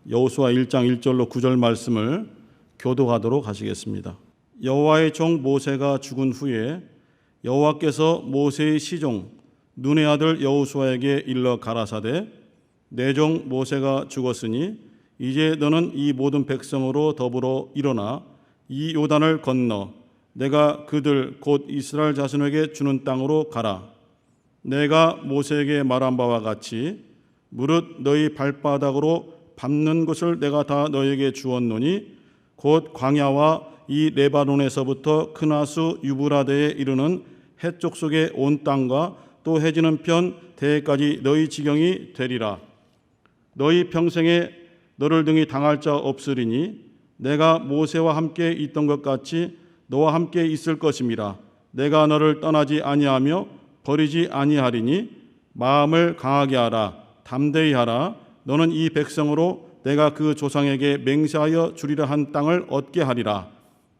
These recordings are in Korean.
여호수아 1장 1절로 9절 말씀을 교독하도록 하시겠습니다. 여호와의 종 모세가 죽은 후에 여호와께서 모세의 시종 눈의 아들 여호수아에게 일러 가라사대 내 종 모세가 죽었으니 이제 너는 이 모든 백성으로 더불어 일어나 이 요단을 건너 내가 그들 곧 이스라엘 자손에게 주는 땅으로 가라. 내가 모세에게 말한 바와 같이 무릇 너희 발바닥으로 밟는 것을 내가 다 너에게 주었노니 곧 광야와 이 레바논에서부터 크나수 유브라데에 이르는 해쪽 속의 온 땅과 또 해지는 편 대해까지 너희 지경이 되리라. 너희 평생에 너를 등이 당할 자 없으리니 내가 모세와 함께 있던 것 같이 너와 함께 있을 것임이라. 내가 너를 떠나지 아니하며 버리지 아니하리니 마음을 강하게 하라. 담대히 하라. 너는 이 백성으로 내가 그 조상에게 맹세하여 주리라 한 땅을 얻게 하리라.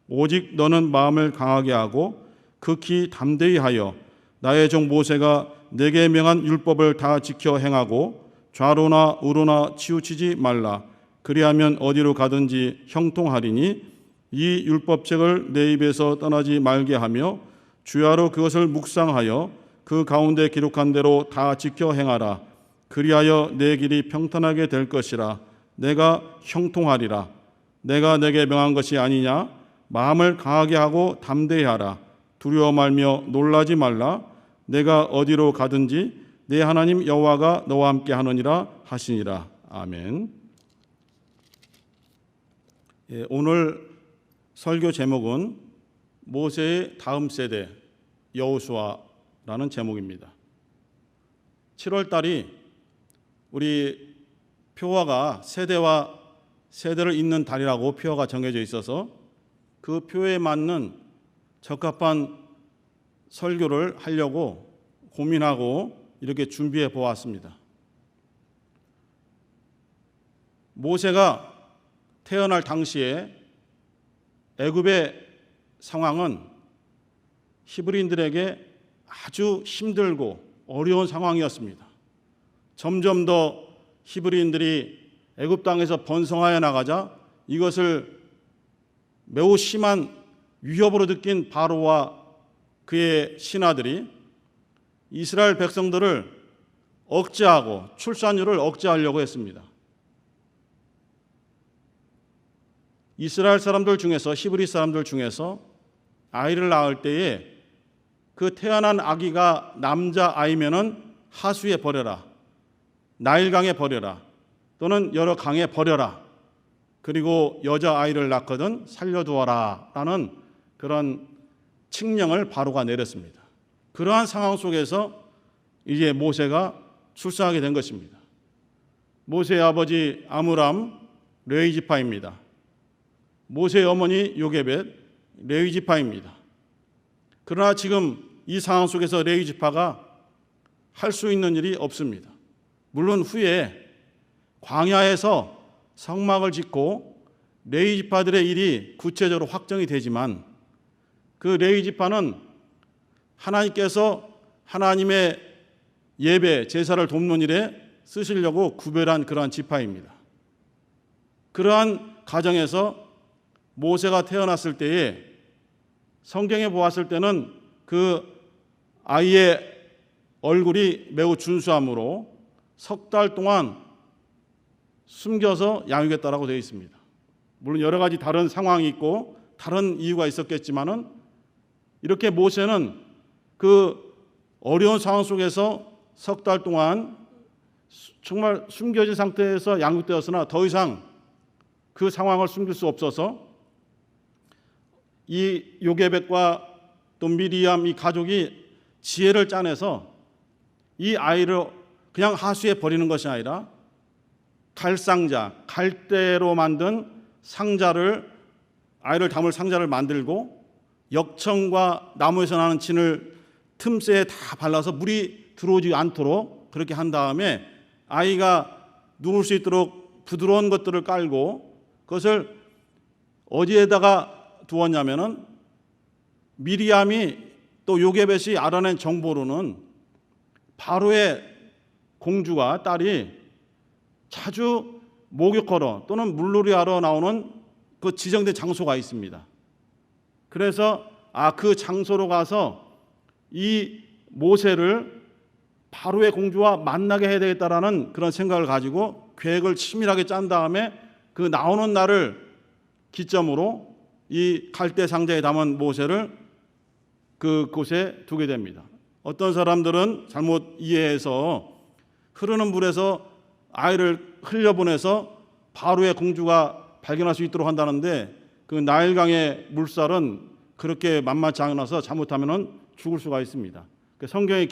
오직 너는 마음을 강하게 하고 극히 담대히 하여 나의 종 모세가 내게 명한 율법을 다 지켜 행하고 좌로나 우로나 치우치지 말라. 그리하면 어디로 가든지 형통하리니 이 율법책을 내 입에서 떠나지 말게 하며 주야로 그것을 묵상하여 그 가운데 기록한 대로 다 지켜 행하라. 그리하여 내 길이 평탄하게 될 것이라. 내가 형통하리라. 내가 내게 명한 것이 아니냐? 마음을 강하게 하고 담대히 하라. 두려워 말며 놀라지 말라. 내가 어디로 가든지 내 하나님 여호와가 너와 함께 하느니라 하시니라. 아멘. 오늘 설교 제목은 모세의 다음 세대 여호수아라는 제목입니다. 7월 달이 우리 표어가 세대와 세대를 잇는 달이라고 표어가 정해져 있어서 그 표에 맞는 적합한 설교를 하려고 고민하고 이렇게 준비해 보았습니다. 모세가 태어날 당시에 애굽의 상황은 히브리인들에게 아주 힘들고 어려운 상황이었습니다. 점점 더 히브리인들이 애굽 땅에서 번성하여 나가자 이것을 매우 심한 위협으로 느낀 바로와 그의 신하들이 이스라엘 백성들을 억제하고 출산율을 억제하려고 했습니다. 이스라엘 사람들 중에서 히브리 사람들 중에서 아이를 낳을 때에 그 태어난 아기가 남자 아이면은 하수에 버려라, 나일강에 버려라, 또는 여러 강에 버려라. 그리고 여자 아이를 낳거든 살려두어라 라는 그런 칙령을 바로가 내렸습니다. 그러한 상황 속에서 이제 모세가 출생하게 된 것입니다. 모세의 아버지 아므람 레위 지파입니다. 모세의 어머니 요게벳 레위 지파입니다. 그러나 지금 이 상황 속에서 레위 지파가 할 수 있는 일이 없습니다. 물론 후에 광야에서 성막을 짓고 레위 지파들의 일이 구체적으로 확정이 되지만 그 레위 지파는 하나님께서 하나님의 예배, 제사를 돕는 일에 쓰시려고 구별한 그러한 지파입니다. 그러한 가정에서 모세가 태어났을 때에 성경에 보았을 때는 그 아이의 얼굴이 매우 준수함으로 석 달 동안 숨겨서 양육했다라고 되어 있습니다. 물론 여러 가지 다른 상황이 있고 다른 이유가 있었겠지만은 이렇게 모세는 그 어려운 상황 속에서 석 달 동안 정말 숨겨진 상태에서 양육되었으나 더 이상 그 상황을 숨길 수 없어서 이 요게벳과 또 미리암 이 가족이 지혜를 짜내서 이 아이를 그냥 하수에 버리는 것이 아니라 갈상자, 갈대로 만든 상자를 아이를 담을 상자를 만들고 역청과 나무에서 나는 진을 틈새에 다 발라서 물이 들어오지 않도록 그렇게 한 다음에 아이가 누울 수 있도록 부드러운 것들을 깔고 그것을 어디에다가 두었냐면은 미리암이 또 요게벳이 알아낸 정보로는 바로의 공주가 딸이 자주 목욕하러 또는 물놀이하러 나오는 그 지정된 장소가 있습니다. 그래서 그 장소로 가서 이 모세를 바로의 공주와 만나게 해야 되겠다라는 그런 생각을 가지고 계획을 치밀하게 짠 다음에 그 나오는 날을 기점으로 이 갈대 상자에 담은 모세를 그곳에 두게 됩니다. 어떤 사람들은 잘못 이해해서 흐르는 물에서 아이를 흘려보내서 바로의 공주가 발견할 수 있도록 한다는데, 그 나일강의 물살은 그렇게 만만치 않아서 잘못하면 죽을 수가 있습니다. 성경에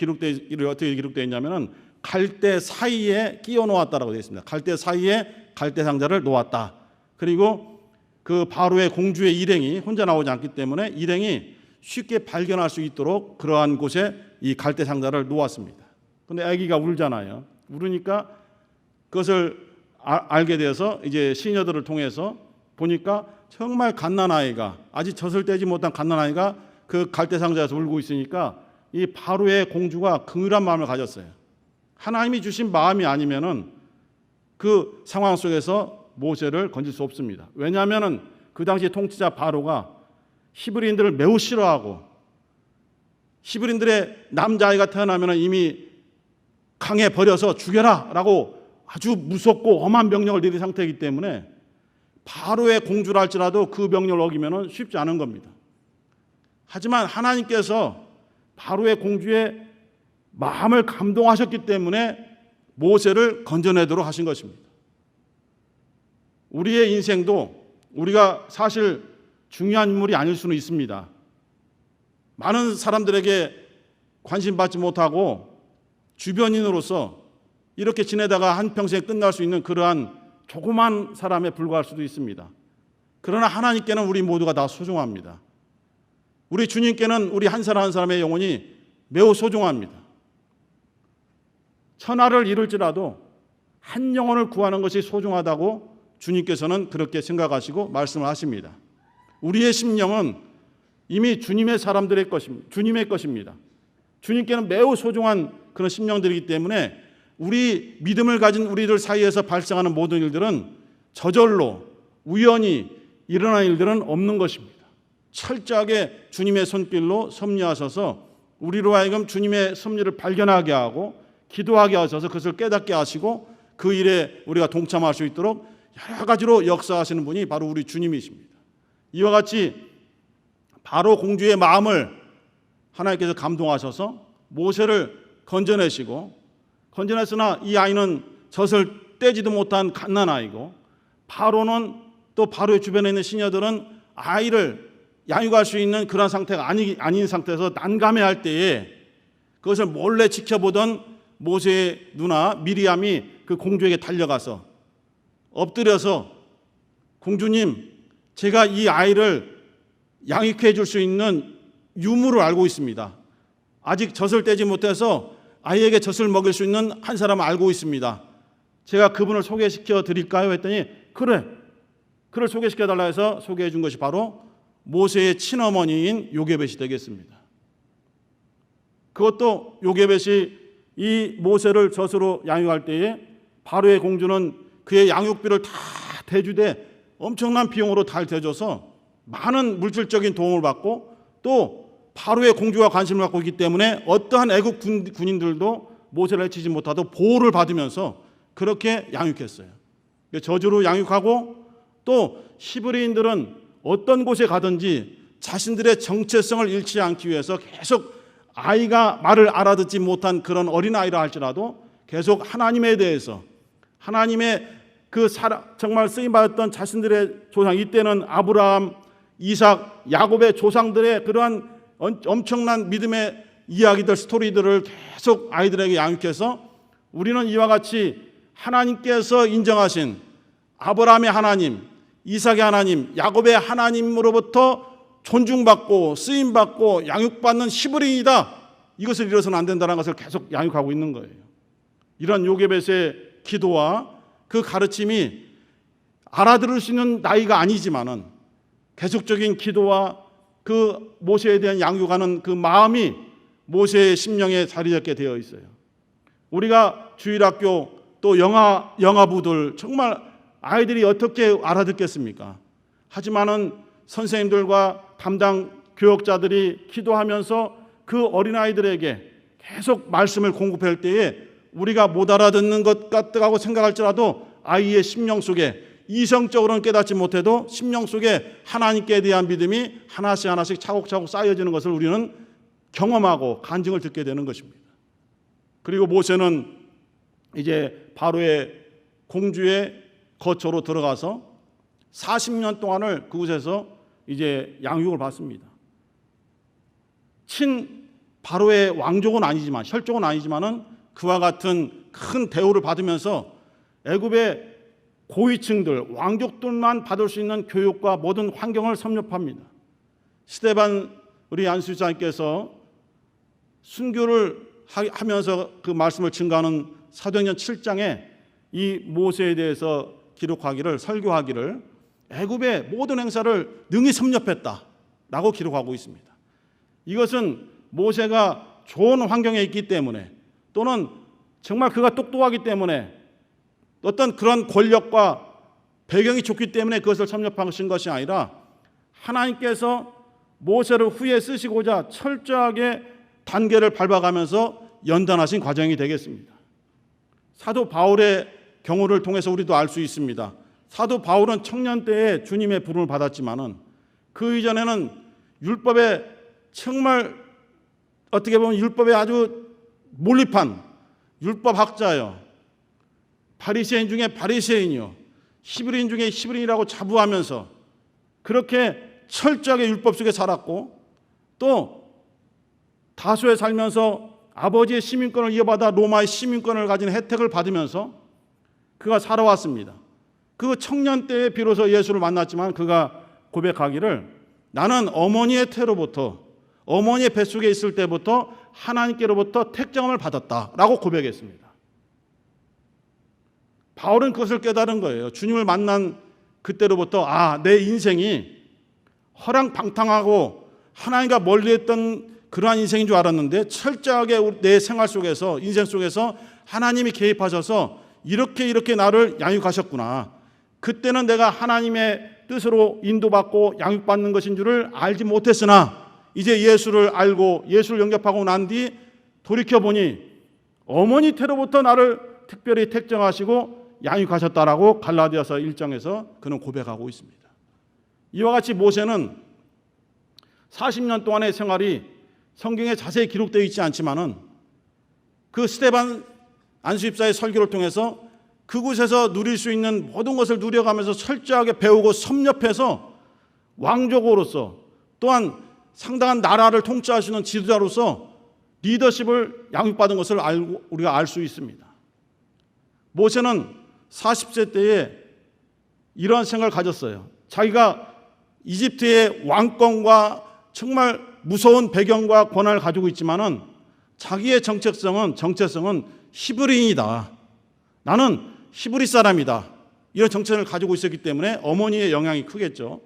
어떻게 기록되어 있냐면은 갈대 사이에 끼워 놓았다라고 되어 있습니다. 갈대 사이에 갈대 상자를 놓았다. 그리고 그 바로의 공주의 일행이 혼자 나오지 않기 때문에 일행이 쉽게 발견할 수 있도록 그러한 곳에 이 갈대 상자를 놓았습니다. 근데 아기가 울잖아요. 울으니까 그것을 알게 되어서 이제 시녀들을 통해서 보니까 정말 갓난아이가, 아직 젖을 떼지 못한 갓난아이가 그 갈대 상자에서 울고 있으니까 이 바로의 공주가 긍휼한 마음을 가졌어요. 하나님이 주신 마음이 아니면은 그 상황 속에서 모세를 건질 수 없습니다. 왜냐하면은 그 당시 통치자 바로가 히브리인들을 매우 싫어하고, 히브리인들의 남자아이가 태어나면은 이미 강에 버려서 죽여라라고 아주 무섭고 험한 명령을 내린 상태이기 때문에 바로의 공주라 할지라도 그 명령을 어기면은 쉽지 않은 겁니다. 하지만 하나님께서 바로의 공주의 마음을 감동하셨기 때문에 모세를 건져내도록 하신 것입니다. 우리의 인생도 우리가 사실 중요한 인물이 아닐 수는 있습니다. 많은 사람들에게 관심 받지 못하고 주변인으로서 이렇게 지내다가 한평생 끝날 수 있는 그러한 조그만 사람에 불과할 수도 있습니다. 그러나 하나님께는 우리 모두가 다 소중합니다. 우리 주님께는 우리 한 사람 한 사람의 영혼이 매우 소중합니다. 천하를 이룰지라도 한 영혼을 구하는 것이 소중하다고 주님께서는 그렇게 생각하시고 말씀을 하십니다. 우리의 심령은 이미 주님의 사람들의 것입니다. 주님의 것입니다. 주님께는 매우 소중한 그런 심령들이기 때문에 우리 믿음을 가진 우리들 사이에서 발생하는 모든 일들은 저절로 우연히 일어난 일들은 없는 것입니다. 철저하게 주님의 손길로 섭리하셔서 우리로 하여금 주님의 섭리를 발견하게 하고 기도하게 하셔서 그것을 깨닫게 하시고 그 일에 우리가 동참할 수 있도록 여러 가지로 역사하시는 분이 바로 우리 주님이십니다. 이와 같이 바로 공주의 마음을 하나님께서 감동하셔서 모세를 건져냈으나 이 아이는 젖을 떼지도 못한 갓난아이고, 바로는 또 바로의 주변에 있는 시녀들은 아이를 양육할 수 있는 그런 상태가 아닌 상태에서 난감해할 때에 그것을 몰래 지켜보던 모세의 누나 미리암이 그 공주에게 달려가서 엎드려서, 공주님, 제가 이 아이를 양육해 줄 수 있는 유물을 알고 있습니다. 아직 젖을 떼지 못해서 아이에게 젖을 먹일 수 있는 한 사람을 알고 있습니다. 제가 그분을 소개시켜 드릴까요? 했더니 그래, 그를 소개시켜 달라 해서 소개해 준 것이 바로 모세의 친어머니인 요게벳이 되겠습니다. 그것도 요게벳이 이 모세를 젖으로 양육할 때에 바로의 공주는 그의 양육비를 다 대주되 엄청난 비용으로 다 대줘서 많은 물질적인 도움을 받고, 또 바로의 공주가 관심을 갖고 있기 때문에 어떠한 애국 군인들도 모세를 해치지 못하도록 보호를 받으면서 그렇게 양육했어요. 저주로 양육하고, 또 히브리인들은 어떤 곳에 가든지 자신들의 정체성을 잃지 않기 위해서 계속 아이가 말을 알아듣지 못한 그런 어린아이라 할지라도 계속 하나님에 대해서, 하나님의 정말 쓰임받았던 자신들의 조상, 이때는 아브라함, 이삭, 야곱의 조상들의 그러한 엄청난 믿음의 이야기들, 스토리들을 계속 아이들에게 양육해서 우리는 이와 같이 하나님께서 인정하신 아브라함의 하나님, 이삭의 하나님, 야곱의 하나님으로부터 존중받고 쓰임받고 양육받는 히브리인이다, 이것을 잃어서는 안 된다는 것을 계속 양육하고 있는 거예요. 이런 요게벳의 기도와 그 가르침이 알아들을 수 있는 나이가 아니지만은 계속적인 기도와 그 모세에 대한 양육하는 그 마음이 모세의 심령에 자리 잡게 되어 있어요. 우리가 주일학교 또 영화부들 정말 아이들이 어떻게 알아듣겠습니까? 하지만은 선생님들과 담당 교역자들이 기도하면서 그 어린아이들에게 계속 말씀을 공급할 때에 우리가 못 알아듣는 것 같다고 생각할지라도 아이의 심령 속에, 이성적으로는 깨닫지 못해도 심령 속에 하나님께 대한 믿음이 하나씩 하나씩 차곡차곡 쌓여지는 것을 우리는 경험하고 간증을 듣게 되는 것입니다. 그리고 모세는 이제 바로의 공주의 거처로 들어가서 40년 동안을 그곳에서 이제 양육을 받습니다. 친 바로의 왕족은 아니지만, 혈족은 아니지만은 그와 같은 큰 대우를 받으면서 애굽의 고위층들, 왕족들만 받을 수 있는 교육과 모든 환경을 섭렵합니다. 스데반 우리 안수장님께서 순교를 하면서 그 말씀을 증거하는 사도행전 7장에 이 모세에 대해서 기록하기를, 설교하기를 애굽의 모든 행사를 능히 섭렵했다라고 기록하고 있습니다. 이것은 모세가 좋은 환경에 있기 때문에, 또는 정말 그가 똑똑하기 때문에, 어떤 그런 권력과 배경이 좋기 때문에 그것을 섭렵하신 것이 아니라 하나님께서 모세를 후에 쓰시고자 철저하게 단계를 밟아가면서 연단하신 과정이 되겠습니다. 사도 바울의 경우를 통해서 우리도 알 수 있습니다. 사도 바울은 청년 때에 주님의 부름을 받았지만은 그 이전에는 율법에 정말 어떻게 보면 율법에 아주 몰입한 율법학자예요. 바리새인 중에 바리새인이요, 히브리인 중에 히브리인이라고 자부하면서 그렇게 철저하게 율법 속에 살았고, 또 다소에 살면서 아버지의 시민권을 이어받아 로마의 시민권을 가진 혜택을 받으면서 그가 살아왔습니다. 그 청년 때에 비로소 예수를 만났지만 그가 고백하기를 나는 어머니의 태로부터, 어머니의 뱃속에 있을 때부터 하나님께로부터 택정을 받았다라고 고백했습니다. 바울은 그것을 깨달은 거예요. 주님을 만난 그때로부터 내 인생이 허랑방탕하고 하나님과 멀리했던 그러한 인생인 줄 알았는데 철저하게 내 생활 속에서, 인생 속에서 하나님이 개입하셔서 이렇게 나를 양육하셨구나. 그때는 내가 하나님의 뜻으로 인도받고 양육받는 것인 줄을 알지 못했으나 이제 예수를 알고 예수를 영접하고 난 뒤 돌이켜보니 어머니 태로부터 나를 특별히 택정하시고 양육하셨다라고 갈라디아서 1장에서 그는 고백하고 있습니다. 이와 같이 모세는 40년 동안의 생활이 성경에 자세히 기록되어 있지 않지만은 그 스데반 안수집사의 설교를 통해서 그곳에서 누릴 수 있는 모든 것을 누려가면서 철저하게 배우고 섭렵해서 왕족으로서, 또한 상당한 나라를 통치하시는 지도자로서 리더십을 양육받은 것을 우리가 알 수 있습니다. 모세는 40세 때에 이러한 생각을 가졌어요. 자기가 이집트의 왕권과 정말 무서운 배경과 권한을 가지고 있지만은 자기의 정체성은 히브리인이다. 나는 히브리 사람이다. 이런 정체성을 가지고 있었기 때문에 어머니의 영향이 크겠죠.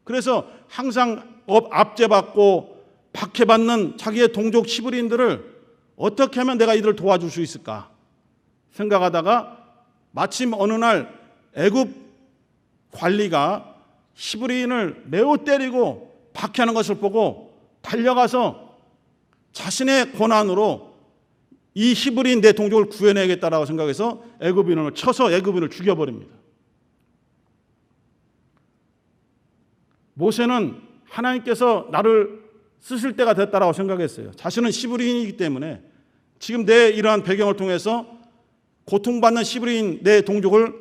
그래서 항상 압제받고 박해받는 자기의 동족 히브리인들을 어떻게 하면 내가 이들을 도와줄 수 있을까 생각하다가 마침 어느 날 애굽 관리가 히브리인을 매우 때리고 박해하는 것을 보고 달려가서 자신의 권한으로 이 히브리인 내 동족을 구해내겠다라고 생각해서 애굽인을 쳐서 애굽인을 죽여버립니다. 모세는 하나님께서 나를 쓰실 때가 됐다라고 생각했어요. 자신은 히브리인이기 때문에 지금 내 이러한 배경을 통해서 고통받는 히브리인 내 동족을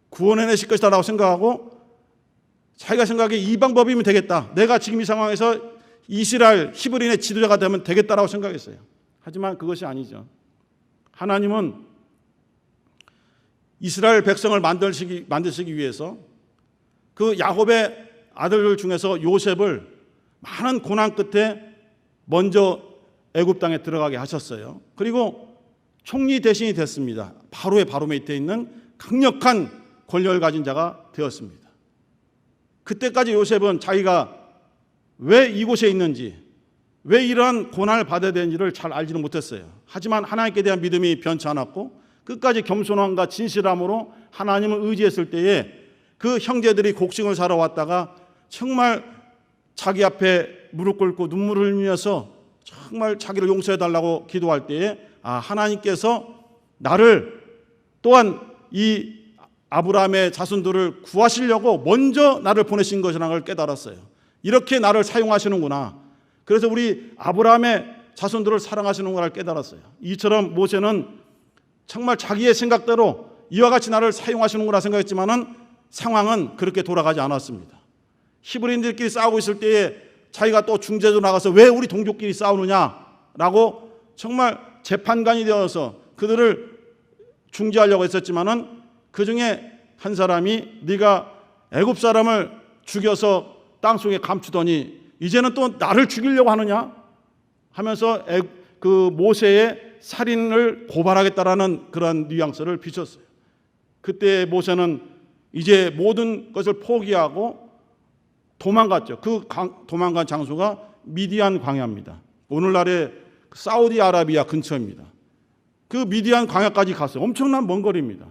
구원해내실 것이다라고 생각하고 자기가 생각하기에 이 방법이면 되겠다. 내가 지금 이 상황에서 이스라엘 히브리인의 지도자가 되면 되겠다라고 생각했어요. 하지만 그것이 아니죠. 하나님은 이스라엘 백성을 만드시기 위해서 그 야곱의 아들들 중에서 요셉을 많은 고난 끝에 먼저 애굽 땅에 들어가게 하셨어요. 그리고 총리 대신이 됐습니다. 바로의 바로 밑에 있는 강력한 권력을 가진 자가 되었습니다. 그때까지 요셉은 자기가 왜 이곳에 있는지, 왜 이러한 고난을 받아야 되는지를 잘 알지는 못했어요. 하지만 하나님께 대한 믿음이 변치 않았고 끝까지 겸손함과 진실함으로 하나님을 의지했을 때에 그 형제들이 곡식을 사러 왔다가 정말 자기 앞에 무릎 꿇고 눈물을 흘리면서 정말 자기를 용서해달라고 기도할 때에 하나님께서 나를 또한 이 아브라함의 자손들을 구하시려고 먼저 나를 보내신 것이라는 걸 깨달았어요. 이렇게 나를 사용하시는구나. 그래서 우리 아브라함의 자손들을 사랑하시는 걸 깨달았어요. 이처럼 모세는 정말 자기의 생각대로 이와 같이 나를 사용하시는구나 생각했지만은 상황은 그렇게 돌아가지 않았습니다. 히브리인들끼리 싸우고 있을 때에 자기가 또 중재도 나가서 왜 우리 동족끼리 싸우느냐라고 정말 재판관이 되어서 그들을 중재하려고 했었지만은 그 중에 한 사람이 네가 애굽 사람을 죽여서 땅속에 감추더니 이제는 또 나를 죽이려고 하느냐 하면서 그 모세의 살인을 고발하겠다라는 그런 뉘앙스를 비췄어요. 그때 모세는 이제 모든 것을 포기하고 도망갔죠. 그 도망간 장소가 미디안 광야입니다. 오늘날의 사우디아라비아 근처입니다. 그 미디안 광야까지 갔어요. 엄청난 먼 거리입니다.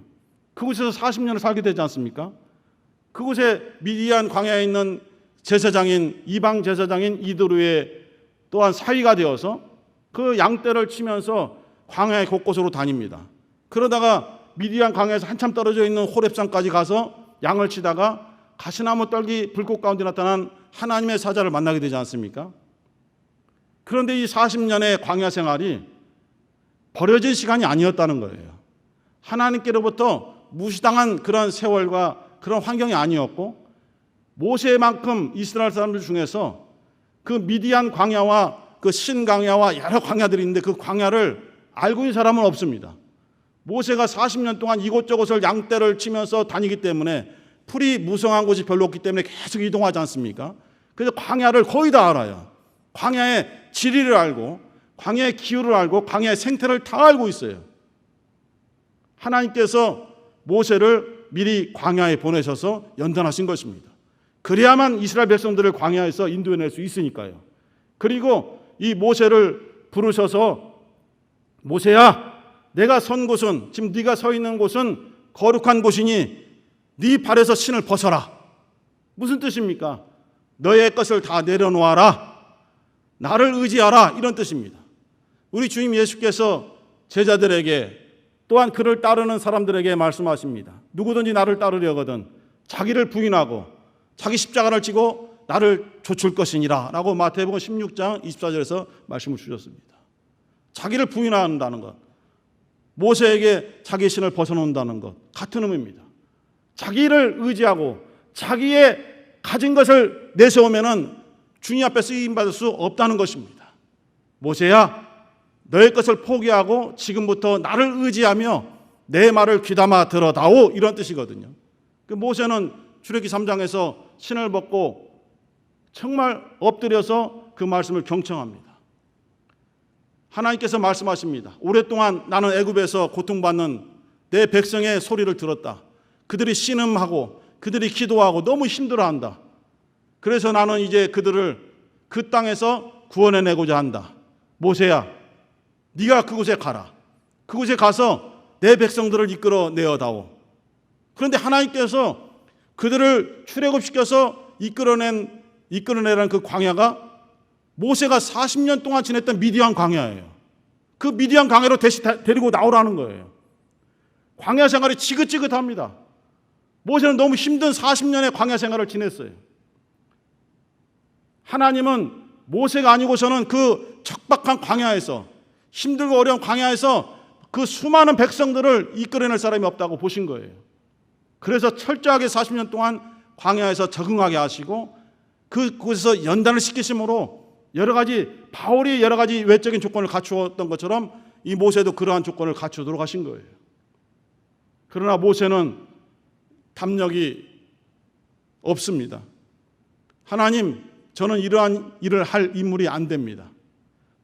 그곳에서 40년을 살게 되지 않습니까? 그곳에 미디안 광야에 있는 제사장인 이방 제사장인 이드루의 또한 사위가 되어서 그 양떼를 치면서 광야의 곳곳으로 다닙니다. 그러다가 미디안 광야에서 한참 떨어져 있는 호렙산까지 가서 양을 치다가 가시나무 떨기 불꽃 가운데 나타난 하나님의 사자를 만나게 되지 않습니까? 그런데 이 40년의 광야 생활이 버려진 시간이 아니었다는 거예요. 하나님께로부터 무시당한 그런 세월과 그런 환경이 아니었고 모세만큼 이스라엘 사람들 중에서 그 미디안 광야와 그 신광야와 여러 광야들이 있는데 그 광야를 알고 있는 사람은 없습니다. 모세가 40년 동안 이곳저곳을 양떼를 치면서 다니기 때문에 풀이 무성한 곳이 별로 없기 때문에 계속 이동하지 않습니까? 그래서 광야를 거의 다 알아요. 광야의 지리를 알고 광야의 기후를 알고 광야의 생태를 다 알고 있어요. 하나님께서 모세를 미리 광야에 보내셔서 연단하신 것입니다. 그래야만 이스라엘 백성들을 광야에서 인도해낼 수 있으니까요. 그리고 이 모세를 부르셔서 모세야, 내가 선 곳은, 지금 네가 서 있는 곳은 거룩한 곳이니 네 발에서 신을 벗어라. 무슨 뜻입니까? 너의 것을 다 내려놓아라. 나를 의지하라. 이런 뜻입니다. 우리 주님 예수께서 제자들에게 또한 그를 따르는 사람들에게 말씀하십니다. 누구든지 나를 따르려거든 자기를 부인하고 자기 십자가를 지고 나를 좇을 것이니라 라고 마태복음 16장 24절에서 말씀을 주셨습니다. 자기를 부인한다는 것, 모세에게 자기 신을 벗어놓는다는 것 같은 의미입니다. 자기를 의지하고 자기의 가진 것을 내세우면은 주님 앞에 쓰임받을 수 없다는 것입니다. 모세야, 너의 것을 포기하고 지금부터 나를 의지하며 내 말을 귀담아 들어다오, 이런 뜻이거든요. 그 모세는 출애굽기 3장에서 신을 벗고 정말 엎드려서 그 말씀을 경청합니다. 하나님께서 말씀하십니다. 오랫동안 나는 애굽에서 고통받는 내 백성의 소리를 들었다. 그들이 신음하고 그들이 기도하고 너무 힘들어한다. 그래서 나는 이제 그들을 그 땅에서 구원해내고자 한다. 모세야, 네가 그곳에 가라. 그곳에 가서 내 백성들을 이끌어내어다오. 그런데 하나님께서 그들을 출애굽시켜서 이끌어내라는 그 광야가 모세가 40년 동안 지냈던 미디안 광야예요. 그 미디안 광야로 다시 데리고 나오라는 거예요. 광야 생활이 지긋지긋합니다. 모세는 너무 힘든 40년의 광야 생활을 지냈어요. 하나님은 모세가 아니고서는 그 척박한 광야에서, 힘들고 어려운 광야에서 그 수많은 백성들을 이끌어낼 사람이 없다고 보신 거예요. 그래서 철저하게 40년 동안 광야에서 적응하게 하시고 그곳에서 연단을 시키심으로 바울이 여러 가지 외적인 조건을 갖추었던 것처럼 이 모세도 그러한 조건을 갖추도록 하신 거예요. 그러나 모세는 담력이 없습니다. 하나님, 저는 이러한 일을 할 인물이 안 됩니다.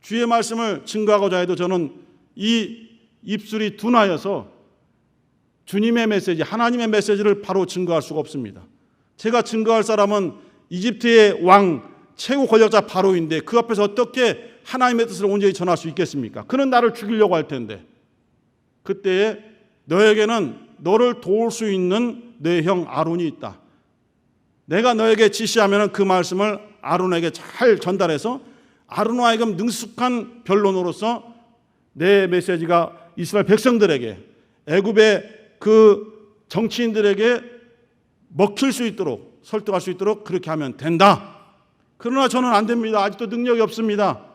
주의 말씀을 증거하고자 해도 저는 이 입술이 둔하여서 주님의 메시지, 하나님의 메시지를 바로 증거할 수가 없습니다. 제가 증거할 사람은 이집트의 왕, 최고 권력자 바로인데 그 앞에서 어떻게 하나님의 뜻을 온전히 전할 수 있겠습니까? 그는 나를 죽이려고 할 텐데. 그때에 너에게는 너를 도울 수 있는 내 형 아론이 있다. 내가 너에게 지시하면 그 말씀을 아론에게 잘 전달해서 아론과 하여금 능숙한 변론으로서 내 메시지가 이스라엘 백성들에게, 애굽의 그 정치인들에게 먹힐 수 있도록, 설득할 수 있도록 그렇게 하면 된다. 그러나 저는 안 됩니다. 아직도 능력이 없습니다.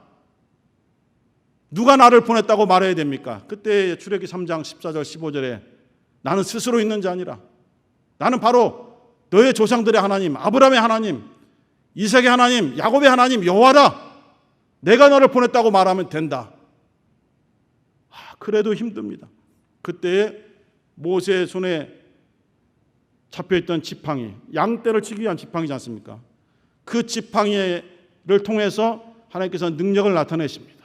누가 나를 보냈다고 말해야 됩니까? 그때 출애굽기 3장 14절 15절에 나는 스스로 있는 자 아니라 나는 바로 너의 조상들의 하나님, 아브라함의 하나님, 이삭의 하나님, 야곱의 하나님 여호와다. 내가 너를 보냈다고 말하면 된다. 그래도 힘듭니다. 그때 모세의 손에 잡혀있던 지팡이, 양떼를 치기 위한 지팡이지 않습니까? 그 지팡이를 통해서 하나님께서 능력을 나타내십니다.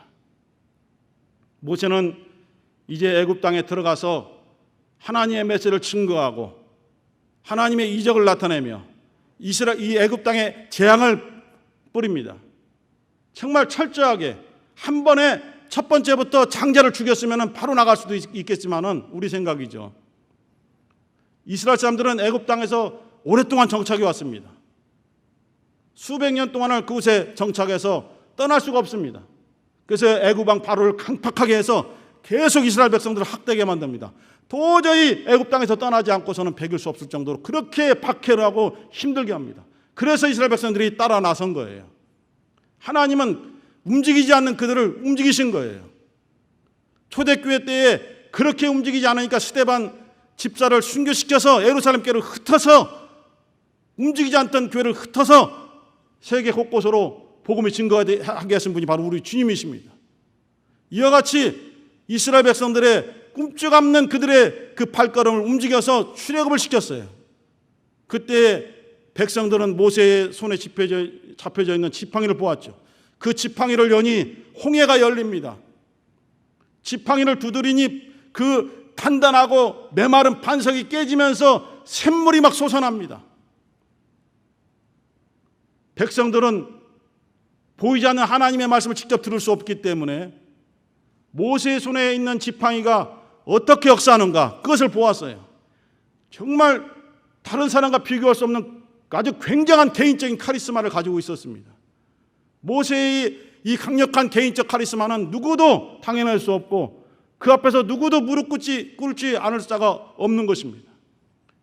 모세는 이제 애굽 땅에 들어가서 하나님의 메시지를 증거하고 하나님의 이적을 나타내며 이 애굽 땅에 재앙을 뿌립니다. 정말 철저하게 한 번에 첫 번째부터 장자를 죽였으면 바로 나갈 수도 있겠지만은 우리 생각이죠. 이스라엘 사람들은 애굽 땅에서 오랫동안 정착해 왔습니다. 수백 년 동안을 그곳에 정착해서 떠날 수가 없습니다. 그래서 애굽 왕 바로를 강팍하게 해서 계속 이스라엘 백성들을 학대하게 만듭니다. 도저히 애굽 땅에서 떠나지 않고서는 배길 수 없을 정도로 그렇게 박해를 하고 힘들게 합니다. 그래서 이스라엘 백성들이 따라 나선 거예요. 하나님은 움직이지 않는 그들을 움직이신 거예요. 초대교회 때에 그렇게 움직이지 않으니까 스데반 집사를 순교시켜서 예루살렘교회를 흩어서, 움직이지 않던 교회를 흩어서 세계 곳곳으로 복음이 증거하게 하신 분이 바로 우리 주님이십니다. 이와 같이 이스라엘 백성들의 꿈쩍없는 그들의 그 발걸음을 움직여서 출애굽을 시켰어요. 그때 백성들은 모세의 손에 잡혀져 있는 지팡이를 보았죠. 그 지팡이를 여니 홍해가 열립니다. 지팡이를 두드리니 그 단단하고 메마른 반석이 깨지면서 샘물이 막 솟아납니다. 백성들은 보이지 않는 하나님의 말씀을 직접 들을 수 없기 때문에 모세의 손에 있는 지팡이가 어떻게 역사하는가 그것을 보았어요. 정말 다른 사람과 비교할 수 없는 아주 굉장한 개인적인 카리스마를 가지고 있었습니다. 모세의 이 강력한 개인적 카리스마는 누구도 당해낼 수 없고 그 앞에서 누구도 무릎 꿇지 않을 자가 없는 것입니다.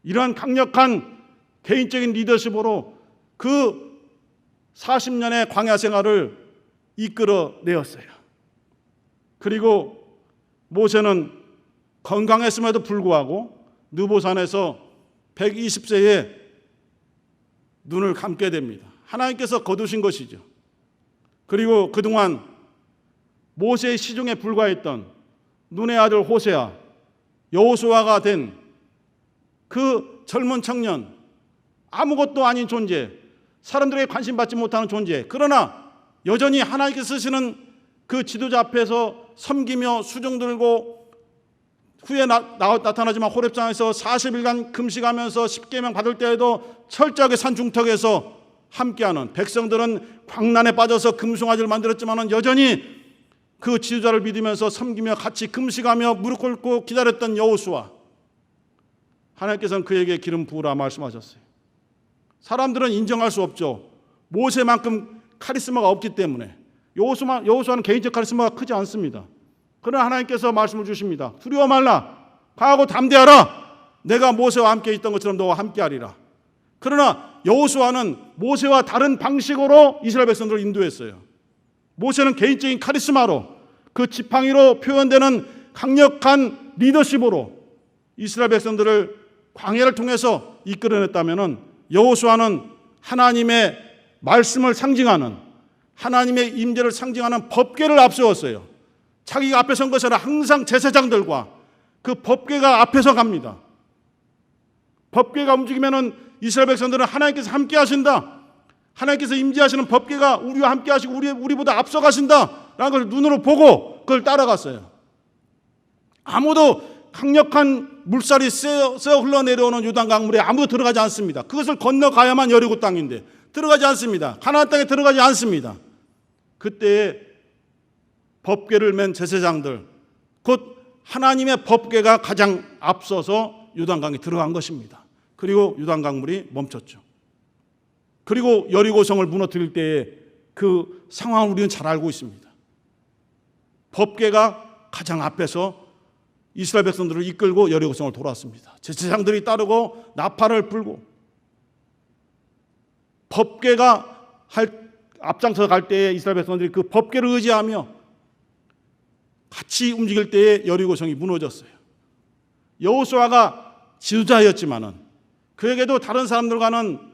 이러한 강력한 개인적인 리더십으로 그 40년의 광야 생활을 이끌어내었어요. 그리고 모세는 건강했음에도 불구하고 느보산에서 120세에 눈을 감게 됩니다. 하나님께서 거두신 것이죠. 그리고 그동안 모세의 시중에 불과했던 눈의 아들 호세아, 여호수아가 된 그 젊은 청년, 아무것도 아닌 존재, 사람들에게 관심받지 못하는 존재, 그러나 여전히 하나님께서 쓰시는 그 지도자 앞에서 섬기며 수종 들고 후에 나타나지만 호렙산에서 40일간 금식하면서 십계명 받을 때에도 철저하게 산중턱에서 함께하는, 백성들은 광란에 빠져서 금송아지를 만들었지만 여전히 그 지도자를 믿으면서 섬기며 같이 금식하며 무릎 꿇고 기다렸던 여호수아, 하나님께서는 그에게 기름 부으라 말씀하셨어요. 사람들은 인정할 수 없죠. 모세만큼 카리스마가 없기 때문에. 여호수아는 개인적 카리스마가 크지 않습니다. 그러나 하나님께서 말씀을 주십니다. 두려워 말라, 강하고 담대하라. 내가 모세와 함께 있던 것처럼 너와 함께하리라. 그러나 여호수아는 모세와 다른 방식으로 이스라엘 백성들을 인도했어요. 모세는 개인적인 카리스마로, 그 지팡이로 표현되는 강력한 리더십으로 이스라엘 백성들을 광야를 통해서 이끌어냈다면 여호수아는 하나님의 말씀을 상징하는, 하나님의 임재를 상징하는 법궤를 앞세웠어요. 자기가 앞에 선 것이 아니라 항상 제사장들과 그 법궤가 앞에서 갑니다. 법궤가 움직이면 이스라엘 백성들은 하나님께서 함께 하신다, 하나님께서 임재하시는 법궤가 우리와 함께 하시고 우리보다 앞서가신다 라는 걸 눈으로 보고 그걸 따라갔어요. 아무도 강력한 물살이 쎄어 흘러내려오는 요단 강물에 아무도 들어가지 않습니다. 그것을 건너가야만 여리고 땅인데 들어가지 않습니다. 가나안 땅에 들어가지 않습니다. 그때 법궤를 맨 제사장들, 곧 하나님의 법궤가 가장 앞서서 요단강에 들어간 것입니다. 그리고 요단강물이 멈췄죠. 그리고 여리고성을 무너뜨릴 때의 그 상황을 우리는 잘 알고 있습니다. 법궤가 가장 앞에서 이스라엘 백성들을 이끌고 여리고성을 돌았습니다. 제사장들이 따르고 나팔을 불고 법궤가 앞장서 갈 때에 이스라엘 백성들이 그 법궤를 의지하며 같이 움직일 때에 여리고성이 무너졌어요. 여호수아가 지도자였지만은 그에게도 다른 사람들과는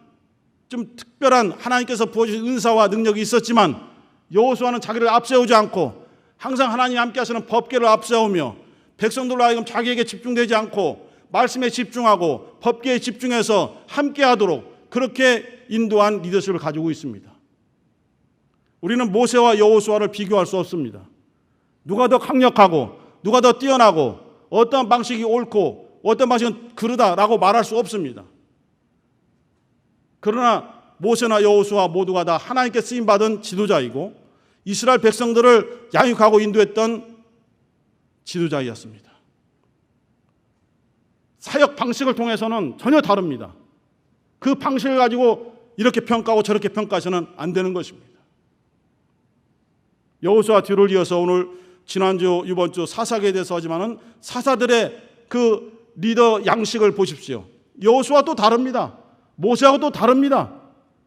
좀 특별한 하나님께서 부어주신 은사와 능력이 있었지만 여호수아는 자기를 앞세우지 않고 항상 하나님이 함께 하시는 법궤를 앞세우며 백성들로 하여금 자기에게 집중되지 않고 말씀에 집중하고 법궤에 집중해서 함께 하도록 그렇게 인도한 리더십을 가지고 있습니다. 우리는 모세와 여호수아를 비교할 수 없습니다. 누가 더 강력하고 누가 더 뛰어나고 어떤 방식이 옳고 어떤 방식은 그르다라고 말할 수 없습니다. 그러나 모세나 여호수아 모두가 다 하나님께 쓰임받은 지도자이고 이스라엘 백성들을 양육하고 인도했던 지도자이었습니다. 사역 방식을 통해서는 전혀 다릅니다. 그 방식을 가지고 이렇게 평가하고 저렇게 평가해서는 안 되는 것입니다. 여호수아 뒤를 이어서 오늘 지난주 이번 주 사사기에 대해서 하지만은 사사들의 그 리더 양식을 보십시오. 여호수아 또 다릅니다. 모세하고 또 다릅니다.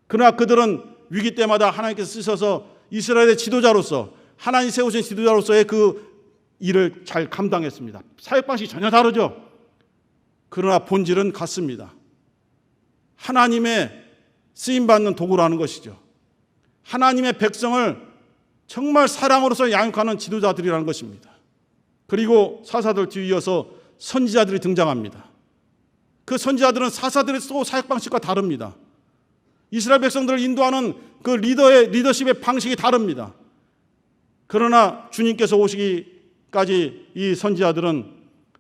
그러나 그들은 위기 때마다 하나님께서 쓰셔서 이스라엘의 지도자로서 하나님 세우신 지도자로서의 그 일을 잘 감당했습니다. 사역 방식이 전혀 다르죠. 그러나 본질은 같습니다. 하나님의 쓰임받는 도구라는 것이죠. 하나님의 백성을 정말 사랑으로서 양육하는 지도자들이라는 것입니다. 그리고 사사들 뒤이어서 선지자들이 등장합니다. 그 선지자들은 사사들의 또 사역 방식과 다릅니다. 이스라엘 백성들을 인도하는 그 리더십의 방식이 다릅니다. 그러나 주님께서 오시기까지 이 선지자들은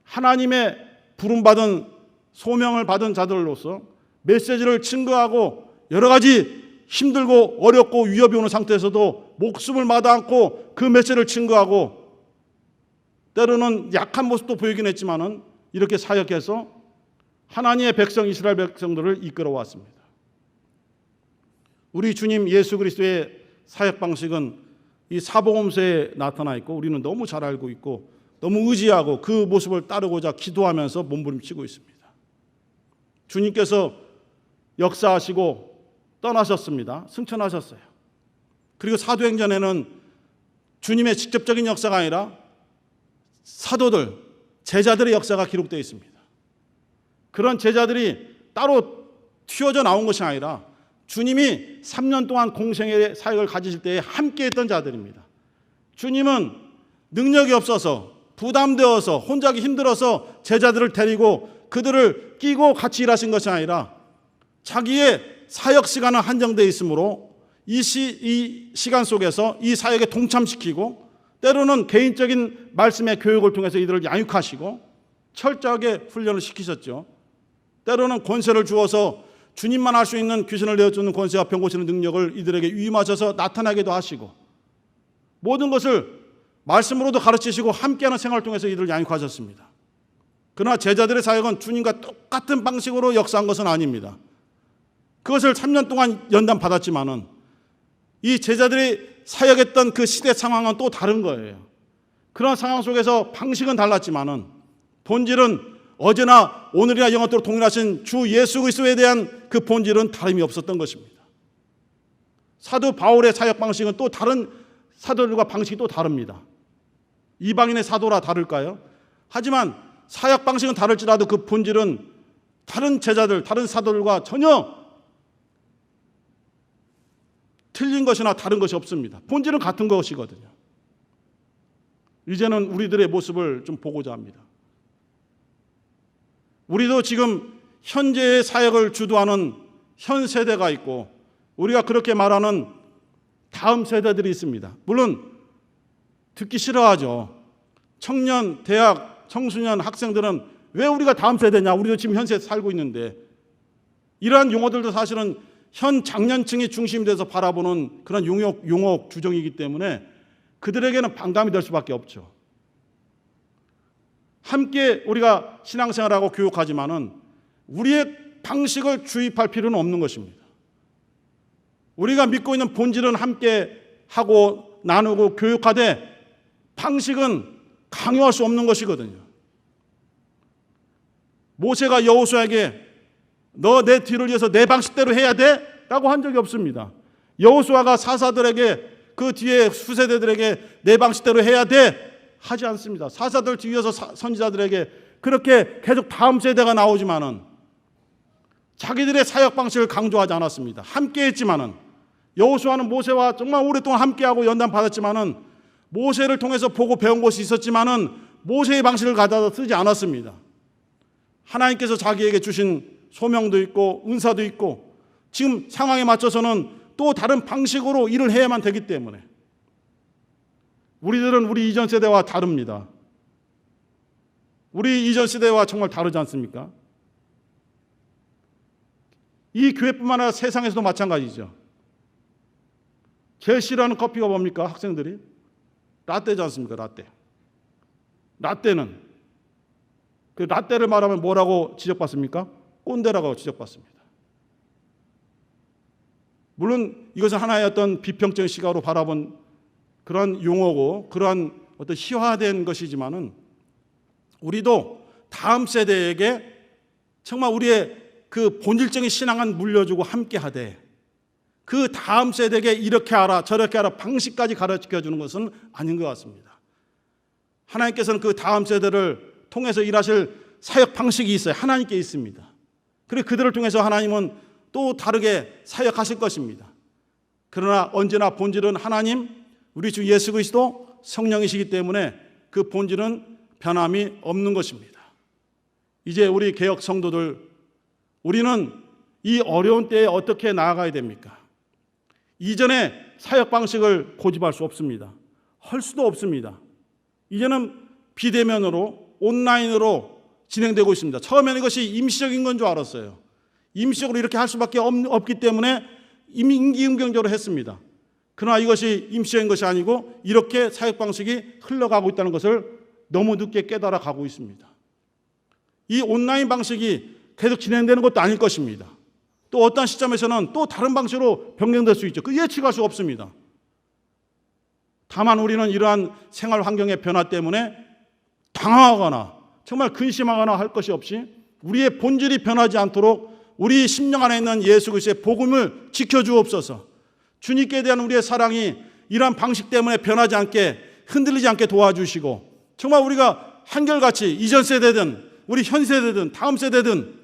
하나님의 부름받은 소명을 받은 자들로서 메시지를 증거하고 여러 가지 힘들고 어렵고 위협이 오는 상태에서도 목숨을 마다 않고 그 메시지를 증거하고 때로는 약한 모습도 보이긴 했지만은 이렇게 사역해서 하나님의 백성 이스라엘 백성들을 이끌어 왔습니다. 우리 주님 예수 그리스도의 사역 방식은 이 사복음서에 나타나 있고 우리는 너무 잘 알고 있고 너무 의지하고 그 모습을 따르고자 기도하면서 몸부림치고 있습니다. 주님께서 역사하시고 떠나셨습니다. 승천하셨어요. 그리고 사도행전에는 주님의 직접적인 역사가 아니라 사도들, 제자들의 역사가 기록되어 있습니다. 그런 제자들이 따로 튀어져 나온 것이 아니라 주님이 3년 동안 공생의 사역을 가지실 때에 함께했던 자들입니다. 주님은 능력이 없어서 부담되어서 혼자 하기 힘들어서 제자들을 데리고 그들을 끼고 같이 일하신 것이 아니라 자기의 사역 시간은 한정되어 있으므로 이 시간 속에서 이 사역에 동참시키고 때로는 개인적인 말씀의 교육을 통해서 이들을 양육하시고 철저하게 훈련을 시키셨죠. 때로는 권세를 주어서 주님만 할 수 있는 귀신을 내어주는 권세와 병 고치는 능력을 이들에게 위임하셔서 나타나기도 하시고 모든 것을 말씀으로도 가르치시고 함께하는 생활을 통해서 이들을 양육하셨습니다. 그러나 제자들의 사역은 주님과 똑같은 방식으로 역사한 것은 아닙니다. 그것을 3년 동안 연단 받았지만은 이 제자들이 사역했던 그 시대 상황은 또 다른 거예요. 그런 상황 속에서 방식은 달랐지만은 본질은 어제나 오늘이나 영원토록 동일하신 주 예수 그리스도에 대한 그 본질은 다름이 없었던 것입니다. 사도 바울의 사역 방식은 또 다른 사도들과 방식이 또 다릅니다. 이방인의 사도라 다를까요? 하지만 사역 방식은 다를지라도 그 본질은 다른 제자들, 다른 사도들과 전혀 틀린 것이나 다른 것이 없습니다. 본질은 같은 것이거든요. 이제는 우리들의 모습을 좀 보고자 합니다. 우리도 지금 현재의 사역을 주도하는 현 세대가 있고 우리가 그렇게 말하는 다음 세대들이 있습니다. 물론 듣기 싫어하죠. 청년, 대학, 청소년, 학생들은 왜 우리가 다음 세대냐? 우리도 지금 현 세대에 살고 있는데 이러한 용어들도 사실은 현 장년층이 중심이 돼서 바라보는 그런 용어 규정이기 때문에 그들에게는 반감이 될 수밖에 없죠. 함께 우리가 신앙생활하고 교육하지만은 우리의 방식을 주입할 필요는 없는 것입니다. 우리가 믿고 있는 본질은 함께 하고 나누고 교육하되 방식은 강요할 수 없는 것이거든요. 모세가 여호수아에게 너 내 뒤를 이어서 내 방식대로 해야 돼? 라고 한 적이 없습니다. 여호수아가 사사들에게 그 뒤에 후세대들에게 내 방식대로 해야 돼? 하지 않습니다. 사사들 뒤에서 선지자들에게 그렇게 계속 다음 세대가 나오지만은 자기들의 사역 방식을 강조하지 않았습니다. 함께 했지만은 여호수아는 모세와 정말 오랫동안 함께하고 연단 받았지만은 모세를 통해서 보고 배운 것이 있었지만은 모세의 방식을 가져다 쓰지 않았습니다. 하나님께서 자기에게 주신 소명도 있고 은사도 있고 지금 상황에 맞춰서는 또 다른 방식으로 일을 해야만 되기 때문에 우리들은 우리 이전 세대와 다릅니다. 우리 이전 세대와 정말 다르지 않습니까? 이 교회뿐만 아니라 세상에서도 마찬가지죠. 제일 싫어하는 커피가 뭡니까? 학생들이? 라떼지 않습니까? 라떼. 라떼는 그 라떼를 말하면 뭐라고 지적받습니까? 꼰대라고 지적받습니다. 물론 이것은 하나의 어떤 비평적인 시각으로 바라본 그런 용어고 그러한 어떤 희화된 것이지만은 우리도 다음 세대에게 정말 우리의 그 본질적인 신앙은 물려주고 함께 하되 그 다음 세대에게 이렇게 하라 저렇게 하라 방식까지 가르쳐 주는 것은 아닌 것 같습니다. 하나님께서는 그 다음 세대를 통해서 일하실 사역 방식이 있어요. 하나님께 있습니다. 그리고 그들을 통해서 하나님은 또 다르게 사역하실 것입니다. 그러나 언제나 본질은 하나님, 우리 주 예수 그리스도 성령이시기 때문에 그 본질은 변함이 없는 것입니다. 이제 우리 개역 성도들, 우리는 이 어려운 때에 어떻게 나아가야 됩니까? 이전에 사역 방식을 고집할 수 없습니다. 할 수도 없습니다. 이제는 비대면으로 온라인으로 진행되고 있습니다. 처음에는 이것이 임시적인 건 줄 알았어요. 임시적으로 이렇게 할 수밖에 없기 때문에 임기응변적으로 했습니다. 그러나 이것이 임시적인 것이 아니고 이렇게 사역 방식이 흘러가고 있다는 것을 너무 늦게 깨달아 가고 있습니다. 이 온라인 방식이 계속 진행되는 것도 아닐 것입니다. 또 어떤 시점에서는 또 다른 방식으로 변경될 수 있죠. 그 예측할 수 없습니다. 다만 우리는 이러한 생활 환경의 변화 때문에 당황하거나 정말 근심하거나 할 것이 없이 우리의 본질이 변하지 않도록 우리 심령 안에 있는 예수 그리스도의 복음을 지켜주옵소서. 주님께 대한 우리의 사랑이 이러한 방식 때문에 변하지 않게 흔들리지 않게 도와주시고 정말 우리가 한결같이 이전 세대든 우리 현 세대든 다음 세대든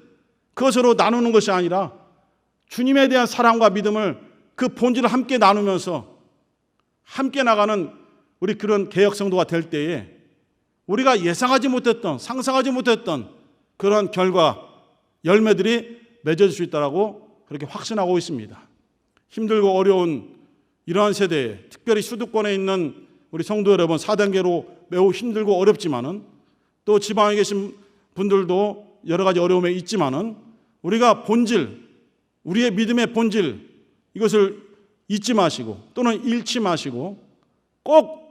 그것으로 나누는 것이 아니라 주님에 대한 사랑과 믿음을 그 본질을 함께 나누면서 함께 나가는 우리 그런 개역 성도가 될 때에 우리가 예상하지 못했던 상상하지 못했던 그런 결과 열매들이 맺어질 수 있다고 그렇게 확신하고 있습니다. 힘들고 어려운 이러한 세대에 특별히 수도권에 있는 우리 성도 여러분 4단계로 매우 힘들고 어렵지만은 또 지방에 계신 분들도 여러 가지 어려움에 있지만은 우리가 본질 우리의 믿음의 본질 이것을 잊지 마시고 또는 잃지 마시고 꼭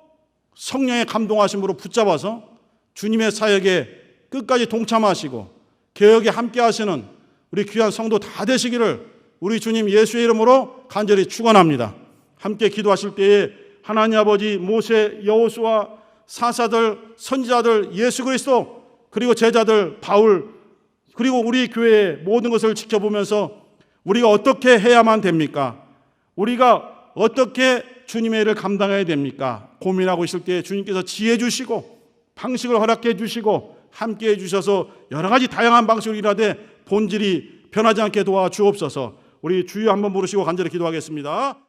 성령의 감동하심으로 붙잡아서 주님의 사역에 끝까지 동참하시고 개혁에 함께 하시는 우리 귀한 성도 다 되시기를 우리 주님 예수의 이름으로 간절히 축원합니다. 함께 기도하실 때에 하나님 아버지 모세, 여호수아, 사사들, 선지자들, 예수 그리스도 그리고 제자들 바울 그리고 우리 교회의 모든 것을 지켜보면서 우리가 어떻게 해야만 됩니까? 우리가 어떻게 주님의 일을 감당해야 됩니까? 고민하고 있을 때 주님께서 지혜 주시고 방식을 허락해 주시고 함께 해 주셔서 여러 가지 다양한 방식으로 일하되 본질이 변하지 않게 도와주옵소서. 우리 주여 한번 부르시고 간절히 기도하겠습니다.